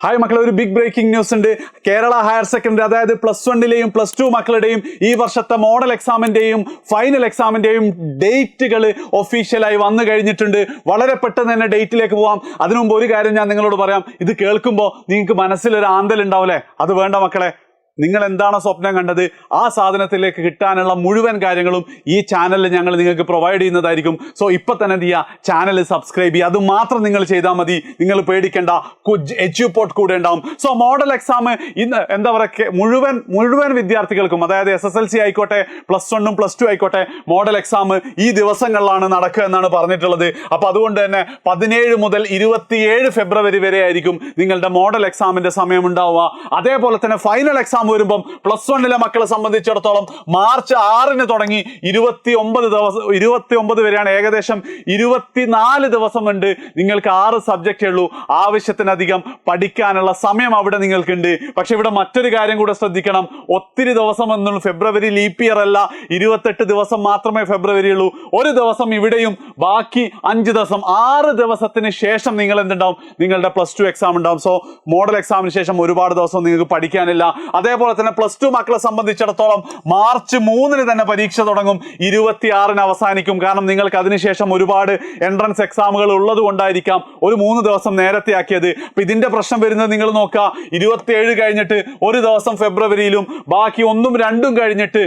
Hi മക്കളെ, ഒരു big breaking news ഉണ്ട്. കേരള ഹയർ സെക്കൻഡറി, അതായത് +1-ലെയും +2 മക്കളുടെയും ഈ വർഷത്തെ മോഡൽ എക്സാമിന്റെയും ഫൈനൽ എക്സാമിന്റെയും ഡേറ്റുകൾ ഒഫീഷ്യലായി വന്നു കഴിഞ്ഞിട്ടുണ്ട്. വളരെ പെട്ടെന്ന് തന്നെ ഡേറ്റിലേക്ക് പോവാം. അതിനു മുമ്പ് ഒരു കാര്യം ഞാൻ നിങ്ങളോട് പറയാം. ഇത് കേൾക്കുമ്പോൾ നിങ്ങൾക്ക് മനസ്സിലൊരു ആന്തൽ ഉണ്ടാവില്ലേ? അത് വേണ്ട മക്കളെ. നിങ്ങൾ എന്താണോ സ്വപ്നം കണ്ടത് ആ സാധനത്തിലേക്ക് കിട്ടാനുള്ള മുഴുവൻ കാര്യങ്ങളും ഈ ചാനലിൽ ഞങ്ങൾ നിങ്ങൾക്ക് പ്രൊവൈഡ് ചെയ്യുന്നതായിരിക്കും. സോ ഇപ്പം തന്നെ എന്ത് ചെയ്യുക, ചാനൽ സബ്സ്ക്രൈബ് ചെയ്യുക. അത് മാത്രം നിങ്ങൾ ചെയ്താൽ മതി. നിങ്ങൾ പേടിക്കേണ്ട, എഡ്യൂപോർട്ട് കൂടെ ഉണ്ടാവും. സോ മോഡൽ എക്സാം ഇന്ന് എന്താ പറയുക, മുഴുവൻ വിദ്യാർത്ഥികൾക്കും, അതായത് SSLC ആയിക്കോട്ടെ, +1ഉം +2 ആയിക്കോട്ടെ, മോഡൽ എക്സാം ഈ ദിവസങ്ങളിലാണ് നടക്കുക എന്നാണ് പറഞ്ഞിട്ടുള്ളത്. അപ്പോൾ അതുകൊണ്ട് തന്നെ 17 മുതൽ 27 ഫെബ്രുവരി വരെ ആയിരിക്കും നിങ്ങളുടെ മോഡൽ എക്സാമിന്റെ സമയം ഉണ്ടാവുക. അതേപോലെ തന്നെ ഫൈനൽ എക്സാം വരുമ്പം +1-ലെ മക്കളെ സംബന്ധിച്ചിടത്തോളം മാർച്ച് 6-ന് തുടങ്ങി 29 വരെയാണ്. ഏകദേശം 24 ദിവസം ഉണ്ട്. നിങ്ങൾക്ക് 6 സബ്ജക്റ്റേ ഉള്ളൂ. ആവശ്യത്തിനധികം പഠിക്കാനുള്ള സമയം അവിടെ നിങ്ങൾക്കുണ്ട്. പക്ഷെ ഇവിടെ മറ്റൊരു കാര്യം കൂടെ ശ്രദ്ധിക്കണം. ഒത്തിരി ദിവസം ഒന്നും ഫെബ്രുവരി ലീപ്പ് ഇയർ അല്ല. 28 ദിവസം മാത്രമേ ഫെബ്രുവരി ഉള്ളൂ. ഒരു ദിവസം ഇവിടെയും ബാക്കി 5 ദിവസം, 6 ദിവസത്തിന് ശേഷം നിങ്ങൾ എന്തുണ്ടാവും, നിങ്ങളുടെ +2 എക്സാം ഉണ്ടാവും. സോ മോഡൽ എക്സാമിന് ശേഷം ഒരുപാട് ദിവസം നിങ്ങൾക്ക് പഠിക്കാനില്ല. അതേപോലെ തന്നെ +2 മക്കളെ സംബന്ധിച്ചിടത്തോളം മാർച്ച് 3-ന് തന്നെ പരീക്ഷ തുടങ്ങും, 26-ന് അവസാനിക്കും. കാരണം നിങ്ങൾക്ക് അതിനുശേഷം ഒരുപാട് എൻട്രൻസ് എക്സാമുകൾ ഉള്ളത് കൊണ്ടായിരിക്കാം ഒരു 3 ദിവസം നേരത്തെ ആക്കിയത്. അപ്പൊ ഇതിന്റെ പ്രശ്നം വരുന്നത് നിങ്ങൾ നോക്കുക, 27 കഴിഞ്ഞിട്ട് ഒരു ദിവസം ഫെബ്രുവരിയിലും ബാക്കി 1ഉം 2ഉം കഴിഞ്ഞിട്ട്,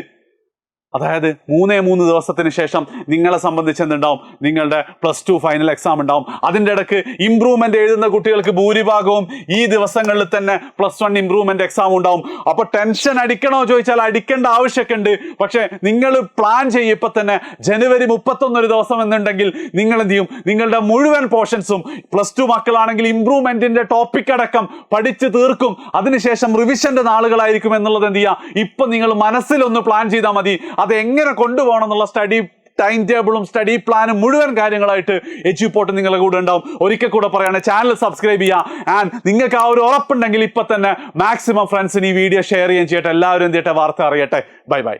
അതായത് 3 ദിവസത്തിന് ശേഷം നിങ്ങളെ സംബന്ധിച്ച് എന്തുണ്ടാവും, നിങ്ങളുടെ +2 ഫൈനൽ എക്സാം ഉണ്ടാവും. അതിൻ്റെ ഇടയ്ക്ക് ഇംപ്രൂവ്മെന്റ് എഴുതുന്ന കുട്ടികൾക്ക് ഭൂരിഭാഗവും ഈ ദിവസങ്ങളിൽ തന്നെ +1 ഇംപ്രൂവ്മെന്റ് എക്സാം ഉണ്ടാവും. അപ്പൊ ടെൻഷൻ അടിക്കണോ ചോദിച്ചാൽ അടിക്കേണ്ട ആവശ്യമൊക്കെ ഉണ്ട്. പക്ഷെ നിങ്ങൾ പ്ലാൻ ചെയ്യപ്പോൾ തന്നെ ജനുവരി 31 ഒരു ദിവസം എന്നുണ്ടെങ്കിൽ നിങ്ങൾ എന്ത് ചെയ്യും, നിങ്ങളുടെ മുഴുവൻ പോർഷൻസും +2 മക്കളാണെങ്കിൽ ഇംപ്രൂവ്മെന്റിന്റെ ടോപ്പിക് അടക്കം പഠിച്ച് തീർക്കും. അതിനുശേഷം റിവിഷന്റെ നാളുകളായിരിക്കും എന്നുള്ളത് എന്ത് ചെയ്യുക, ഇപ്പൊ നിങ്ങൾ മനസ്സിലൊന്ന് പ്ലാൻ ചെയ്താൽ മതി. അത് എങ്ങനെ കൊണ്ടുപോകണം എന്നുള്ള സ്റ്റഡി ടൈം ടേബിളും സ്റ്റഡി പ്ലാനും മുഴുവൻ കാര്യങ്ങളായിട്ട് എഡ്യൂപോർട്ട് നിങ്ങളുടെ കൂടെ ഉണ്ടാവും. ഒരിക്കൽ കൂടെ പറയാണ്, ചാനൽ സബ്സ്ക്രൈബ് ചെയ്യുക. ആൻഡ് നിങ്ങൾക്ക് ആ ഒരു ഉറപ്പുണ്ടെങ്കിൽ ഇപ്പൊ തന്നെ മാക്സിമം ഫ്രണ്ട്സിന് ഈ വീഡിയോ ഷെയർ ചെയ്യാൻ ചെയ്യട്ടെ. എല്ലാവരും എന്ത് ചെയ്യട്ടെ, വാർത്ത അറിയട്ടെ. Bye bye.